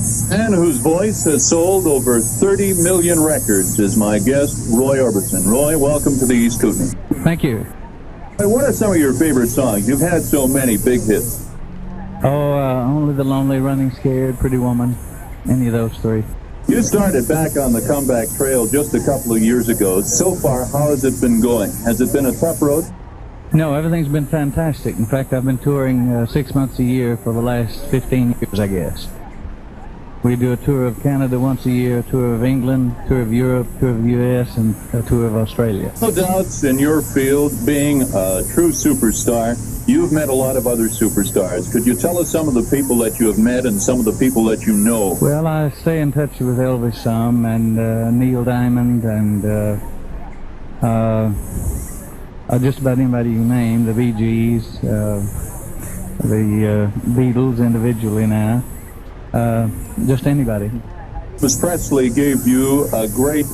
Man whose voice has sold over 30 million records is my guest, Roy Orbison. Roy, welcome to the East Kootenai. Thank you. Hey, what are some of your favorite songs? You've had so many big hits. Only the Lonely, Running Scared, Pretty Woman, any of those three. You started back on the comeback trail just a couple of years ago. So far, how has it been going? Has it been a tough road? No, everything's been fantastic. In fact, I've been touring 6 months a year for the last 15 years, I guess. We do a tour of Canada once a year, a tour of England, a tour of Europe, a tour of the U.S., and a tour of Australia. No doubts in your field, being a true superstar, you've met a lot of other superstars. Could you tell us some of the people that you have met and some of the people that you know? Well, I stay in touch with Elvis some, and Neil Diamond, and just about anybody you name, the Bee Gees, the Beatles individually now. Just anybody. Elvis Presley gave you a great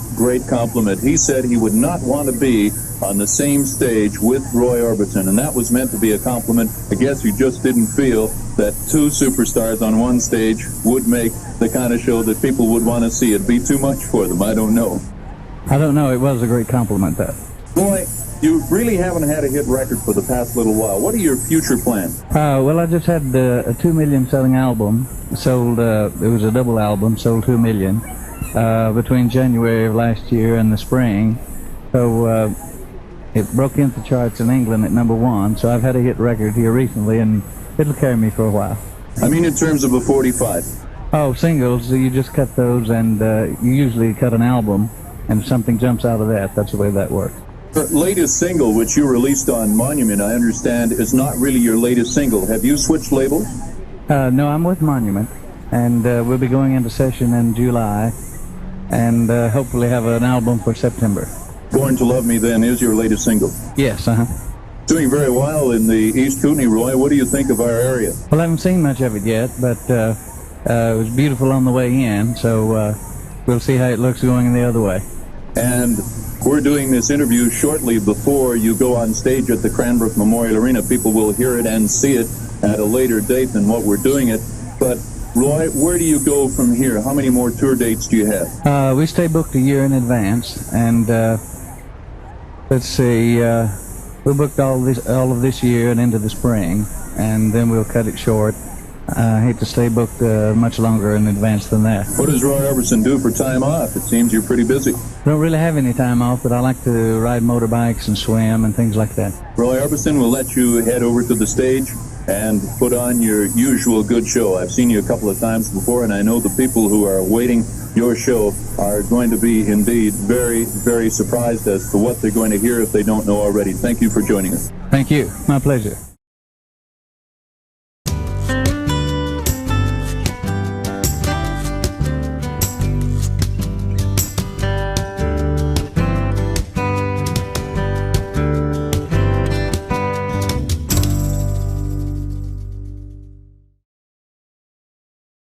compliment. He said he would not want to be on the same stage with Roy Orbison, and that was meant to be a compliment. I guess you just didn't feel that two superstars on one stage would make the kind of show that people would want to see. It'd be too much for them. I don't know. I don't know. It was a great compliment, though. Roy, you really haven't had a hit record for the past little while. What are your future plans? Well, I just had a 2 million selling album. Sold, it was a double album, sold 2 million between January of last year and the spring. So it broke into the charts in England at #1. So I've had a hit record here recently, and it'll carry me for a while. I mean in terms of a 45. Oh, singles, you just cut those, and you usually cut an album, and if something jumps out of that, that's the way that works. The latest single, which you released on Monument, I understand, is not really your latest single. Have you switched labels? No, I'm with Monument, and we'll be going into session in July, and hopefully have an album for September. Born to Love Me, then, is your latest single. Yes, Doing very well in the East Kootenai, Roy. What do you think of our area? Well, I haven't seen much of it yet, but it was beautiful on the way in, so we'll see how it looks going the other way. And we're doing this interview shortly before you go on stage at the Cranbrook Memorial Arena. People will hear it and see it at a later date than what we're doing it. But, Roy, where do you go from here? How many more tour dates do you have? We stay booked a year in advance, and let's see, we booked all of this year and into the spring, and then we'll cut it short. I hate to stay booked much longer in advance than that. What does Roy Orbison do for time off? It seems you're pretty busy. Don't really have any time off, but I like to ride motorbikes and swim and things like that. Roy Orbison, will let you head over to the stage and put on your usual good show. I've seen you a couple of times before, and I know the people who are awaiting your show are going to be indeed very, very surprised as to what they're going to hear if they don't know already. Thank you for joining us. Thank you. My pleasure.